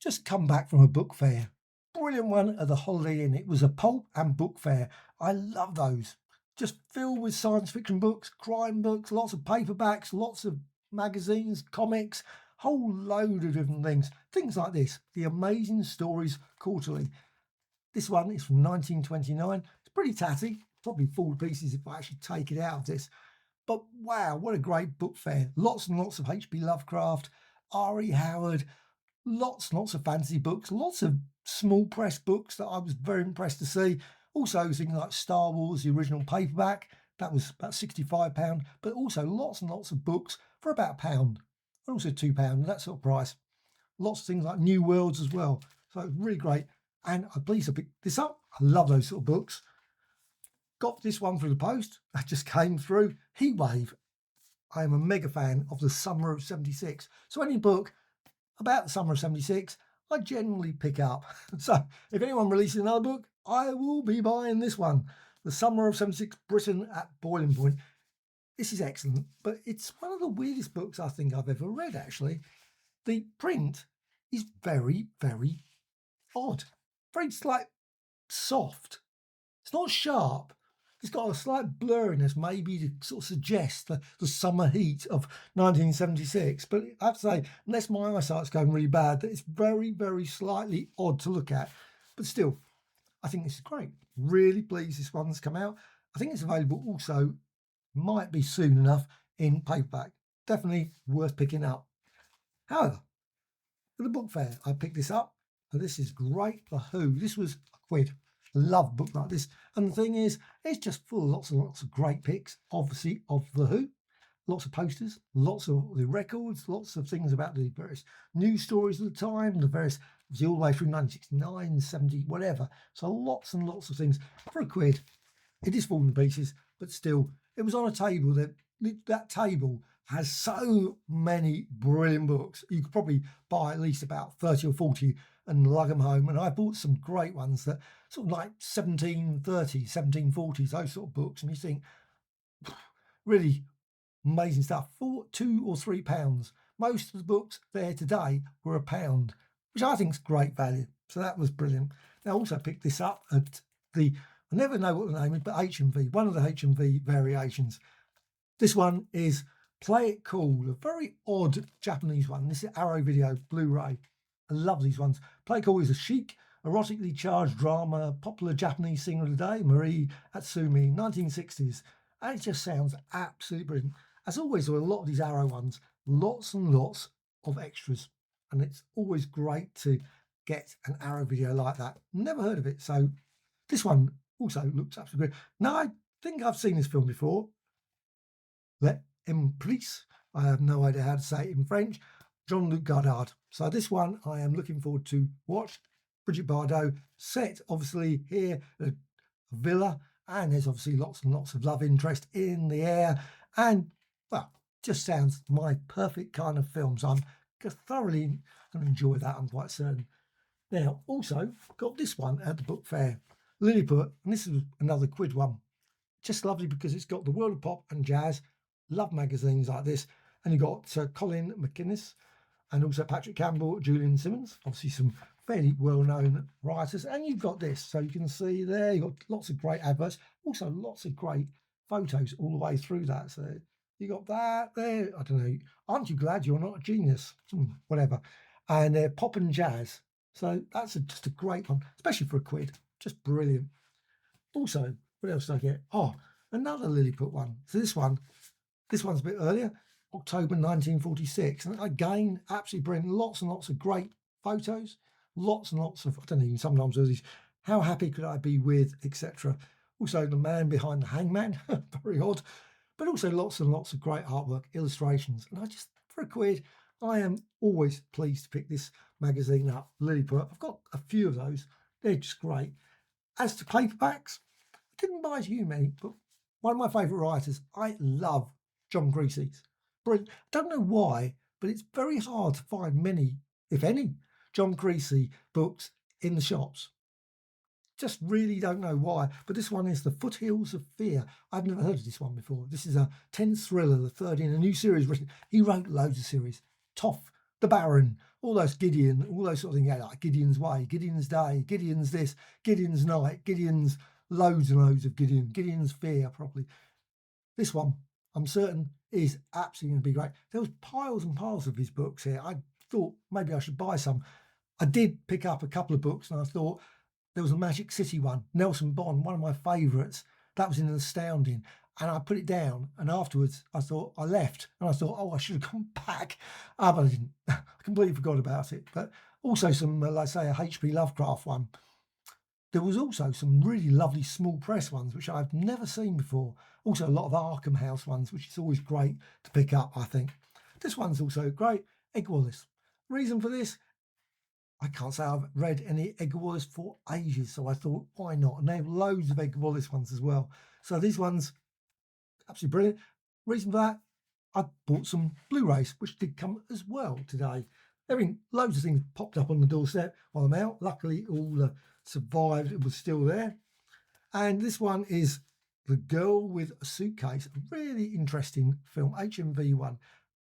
Just come back from a book fair. Brilliant one at the Holiday Inn. It was a pulp and book fair. I love those. Just filled with science fiction books, crime books, lots of paperbacks, lots of magazines, comics, whole load of different things. Things like this, the Amazing Stories Quarterly. This one is from 1929. It's pretty tatty, probably fall to pieces if I actually take it out of this. But wow, what a great book fair. Lots and lots of H.P. Lovecraft, R.E. Howard, lots and lots of fantasy books, lots of small press books that I was very impressed to see. Also things like Star Wars, the original paperback, that was about £65, but also lots and lots of books for about £1, and also £2, that sort of price. Lots of things like New Worlds as well. So it was really great. And I'm pleased to pick this up. I love those sort of books. Got this one through the post. That just came through. Heatwave. I am a mega fan of the summer of 76. So any book about the summer of 76, I generally pick up. So if anyone releases another book, I will be buying this one. The Summer of 76, Britain at Boiling Point. This is excellent, but it's one of the weirdest books I think I've ever read, actually. The print is very, very odd. Very slight, soft. It's not sharp. It's got a slight blurriness, maybe to sort of suggest the summer heat of 1976. But I have to say, unless my eyesight's going really bad, that it's very, very slightly odd to look at. But still, I think this is great. Really pleased this one's come out. I think it's available also, might be soon enough, in paperback. Definitely worth picking up. However, for the book fair, I picked this up. And this is great for Who. This was £1. I love a book like this. And the thing is, it's just full of lots and lots of great pics, obviously, of The Who. Lots of posters, lots of the records, lots of things about the various news stories of the time, the various, obviously all the way through 1969, 70, whatever. So lots and lots of things for £1. It is falling to pieces, but still, it was on a table that table has so many brilliant books. You could probably buy at least about 30 or 40 and lug them home. And I bought some great ones that sort of like 1730s, 1740s, those sort of books. And you think, really amazing stuff for £2 or £3. Most of the books there today were £1, which I think is great value. So that was brilliant. I also picked this up at the, I never know what the name is, but HMV, one of the HMV variations. This one is Play It Cool, a very odd Japanese one. This is Arrow Video Blu-ray. I love these ones. Play It Cool is a chic, erotically charged drama, popular Japanese singer of the day, Marie Atsumi, 1960s. And it just sounds absolutely brilliant. As always, there are a lot of these Arrow ones, lots and lots of extras. And it's always great to get an Arrow video like that. Never heard of it. So this one also looks absolutely great. Now, I think I've seen this film before. Let Empress, I have no idea how to say it in French, Jean-Luc Godard. So this one I am looking forward to watch. Brigitte Bardot, set obviously here at a villa, and there's obviously lots and lots of love interest in the air, and well, just sounds my perfect kind of film. So I'm thoroughly going to enjoy that, I'm quite certain. Now, also got this one at the book fair, Lilliput, and this is another quid one. Just lovely because it's got the world of pop and jazz. Love magazines like this. And you've got Colin McInnes and also Patrick Campbell, Julian Simmons, obviously some fairly well-known writers. And you've got this, so you can see there, you've got lots of great adverts, also lots of great photos all the way through that. So you got that there. I don't know, aren't you glad you're not a genius? Whatever. And pop and jazz. So that's just a great one, especially for £1. Just brilliant. Also, what else did I get? Oh, another Lilliput one. So this one's a bit earlier, October 1946. And again, absolutely brilliant. Lots and lots of great photos. Lots and lots of, I don't know, even sometimes there's these, how happy could I be with, etc. Also, the man behind the hangman, very odd. But also lots and lots of great artwork, illustrations. And I just, for £1, I am always pleased to pick this magazine up, Lilliput. I've got a few of those. They're just great. As to paperbacks, I didn't buy too many, but one of my favourite writers, I love John Creasy. Brilliant. I don't know why, but it's very hard to find many, if any, John Creasy books in the shops. Just really don't know why. But this one is The Foothills of Fear. I've never heard of this one before. This is a tense thriller, the third in a new series written. He wrote loads of series. Toff The Baron, all those Gideon, all those sort of things. Yeah, like Gideon's Way, Gideon's Day, Gideon's this, Gideon's Night, Gideon's loads and loads of Gideon, Gideon's Fear, probably. This one, I'm certain, is absolutely going to be great. There was piles and piles of his books here. I thought maybe I should buy some. I did pick up a couple of books, and I thought there was a Magic City one, Nelson Bond, one of my favourites. That was in Astounding. And I put it down, and afterwards I thought I left, and I thought, oh, I should have gone back. But I didn't. I completely forgot about it. But also some, let's say, a H.P. Lovecraft one. There was also some really lovely small press ones, which I've never seen before. Also a lot of Arkham House ones, which is always great to pick up, I think. This one's also great, Edgar Wallace. Reason for this, I can't say I've read any Edgar Wallace for ages, so I thought, why not? And they have loads of Edgar Wallace ones as well. So these ones, absolutely brilliant. Reason for that, I bought some Blu-rays, which did come as well today. Loads of things popped up on the doorstep while I'm out. Luckily, all survived. It was still there. And this one is The Girl with a Suitcase. A really interesting film, HMV one.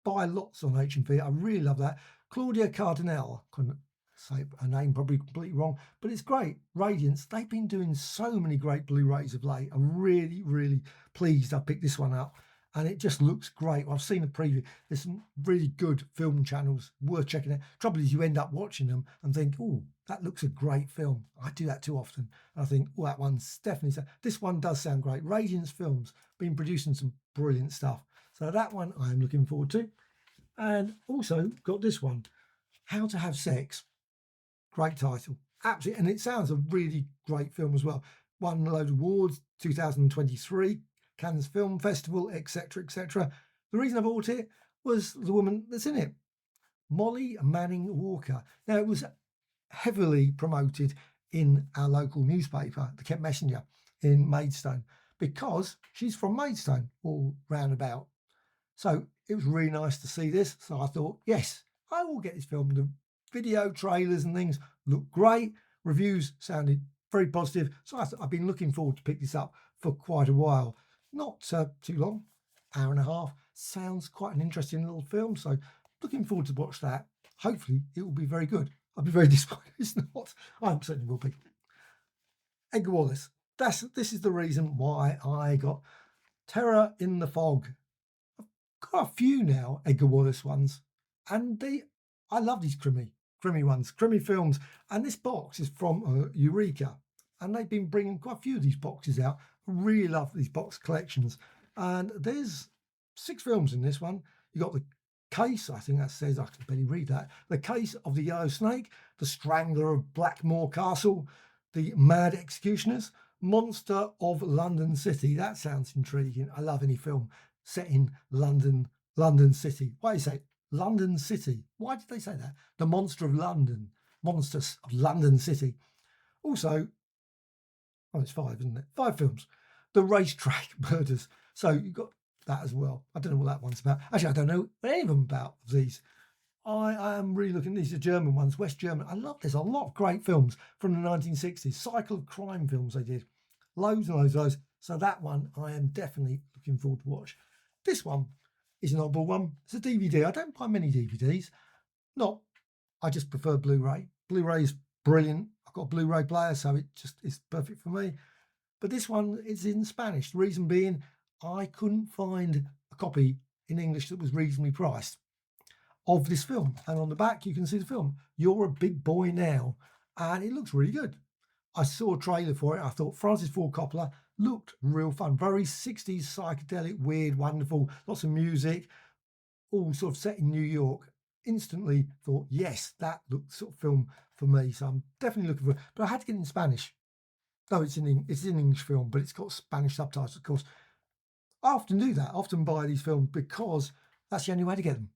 Buy lots on HMV. I really love that. Claudia Cardinale. Couldn't say her name, probably completely wrong, but it's great. Radiance. They've been doing so many great Blu-rays of late. I'm really, really pleased I picked this one up. And it just looks great. I've seen the preview. There's some really good film channels worth checking out. Trouble is, you end up watching them and think, oh, that looks a great film. I do that too often. And I think, oh, that one's definitely. This one does sound great. Radiance Films, been producing some brilliant stuff. So that one I'm looking forward to. And also got this one, How to Have Sex. Great title. Absolutely. And it sounds a really great film as well. Won a load of awards, 2023. Cannes Film Festival, etc., etc. The reason I bought it was the woman that's in it, Molly Manning Walker. Now, it was heavily promoted in our local newspaper, the Kent Messenger in Maidstone, because she's from Maidstone, all roundabout. So it was really nice to see this. So I thought, yes, I will get this film. The video trailers and things look great. Reviews sounded very positive. So I've been looking forward to pick this up for quite a while. Not too long, hour and a half. Sounds quite an interesting little film. So looking forward to watch that. Hopefully it will be very good. I'll be very disappointed if it's not. I certainly will be. Edgar Wallace. This is the reason why I got Terror in the Fog. I've got a few now Edgar Wallace ones, and I love these crimi ones, crimi films. And this box is from Eureka, and they've been bringing quite a few of these boxes out. I really love these box collections. And there's 6 films in this one. You got The Case, I think that says, I can barely read that. The Case of the Yellow Snake, The Strangler of Blackmore Castle, The Mad Executioners, Monster of London City. That sounds intriguing. I love any film set in London City. Why do you say London City? Why did they say that? The Monster of London, Monsters of London City. Also, it's 5, isn't it? 5 films. The Racetrack Murders. So you've got that as well. I don't know what that one's about. Actually, I don't know any of them about these. I am really looking. These are German ones, West German. I love this. A lot of great films from the 1960s. Cycle of crime films they did. Loads and loads of those. So that one I am definitely looking forward to watch. This one is an oddball one. It's a DVD. I don't buy many DVDs. I just prefer Blu-ray. Blu-ray is brilliant. I've got a Blu-ray player, so it just is perfect for me. But this one is in Spanish. The reason being, I couldn't find a copy in English that was reasonably priced of this film. And on the back, you can see the film. You're a Big Boy Now. And it looks really good. I saw a trailer for it. I thought Francis Ford Coppola looked real fun. Very 60s, psychedelic, weird, wonderful. Lots of music, all sort of set in New York. Instantly thought, yes, that looks sort of film for me. So I'm definitely looking for it. But I had to get it in Spanish. No, it's an English film, but it's got Spanish subtitles, of course. I often do that. I often buy these films because that's the only way to get them.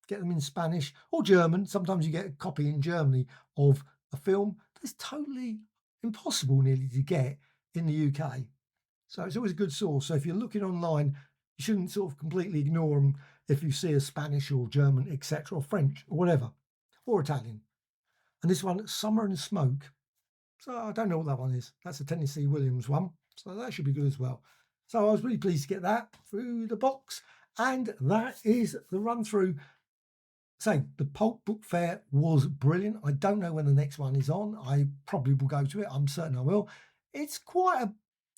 Get them in Spanish or German. Sometimes you get a copy in Germany of a film that's totally impossible nearly to get in the UK. So it's always a good source. So if you're looking online, you shouldn't sort of completely ignore them if you see a Spanish or German, etc., or French or whatever, or Italian. And this one, Summer and Smoke. So I don't know what that one is. That's a Tennessee Williams one. So that should be good as well. So I was really pleased to get that through the box. And that is the run through So the Pulp Book Fair was brilliant. I don't know when the next one is on. I probably will go to it. I'm certain I will. It's quite a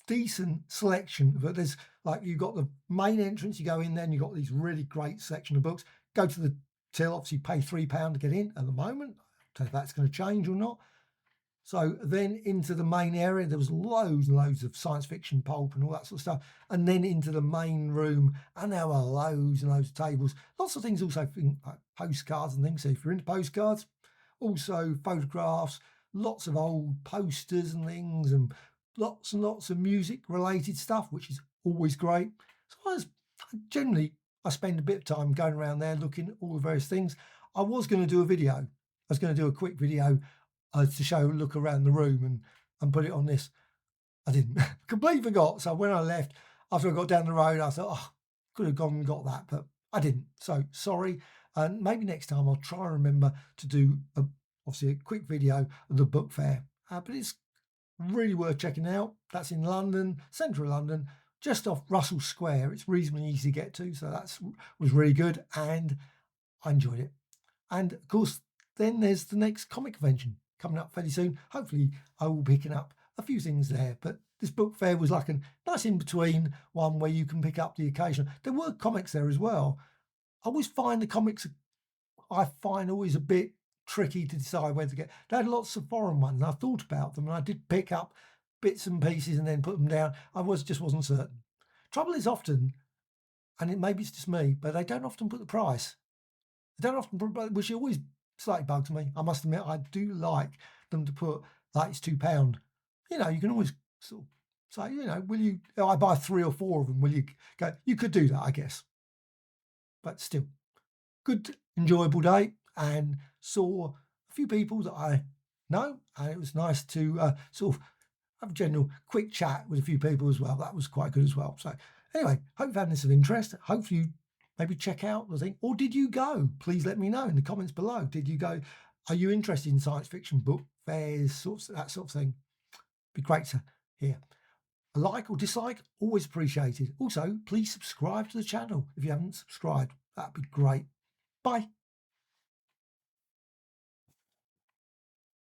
decent selection, but there's like you've got the main entrance, you go in there and you've got these really great selection of books. Go to the till, obviously pay £3 to get in at the moment. I don't know if that's going to change or not. So then into the main area, there was loads and loads of science fiction pulp and all that sort of stuff. And then into the main room, and there were loads and loads of tables. Lots of things also, like postcards and things. So if you're into postcards, also photographs, lots of old posters and things, and lots of music related stuff, which is always great. So generally, I spend a bit of time going around there looking at all the various things. I was going to do a video. I was going to do a quick video to show a look around the room and put it on this. I didn't. Completely forgot. So when I left, after I got down the road, I thought, oh, could have gone and got that, but I didn't. So sorry. And maybe next time I'll try and remember to do obviously a quick video of the book fair. But it's really worth checking out. That's in London, central London, just off Russell Square. It's reasonably easy to get to, so was really good, and I enjoyed it. And of course, then there's the next comic convention coming up fairly soon. Hopefully, I will be picking up a few things there. But this book fair was like a nice in between one where you can pick up the occasion. There were comics there as well. I always find the comics I find always a bit tricky to decide where to get. They had lots of foreign ones, and I thought about them, and I did pick up bits and pieces and then put them down. Just wasn't certain. Trouble is often, and maybe it's just me, but they don't often put the price. They don't often put, which always slightly bugs me. I must admit, I do like them to put like it's £2. You know, you can always sort of say, you know, will you? I buy 3 or 4 of them. Will you go? You could do that, I guess, but still, good, enjoyable day, and saw a few people that I know, and it was nice to sort of have a general quick chat with a few people as well. That was quite good as well. So anyway, hope you found this of interest. Hopefully you maybe check out the thing, or did you go? Please let me know in the comments below. Did you go? Are you interested in science fiction book fairs, that sort of thing? Be great to hear. A like or dislike, always appreciated. Also, please subscribe to the channel if you haven't subscribed. That'd be great. Bye.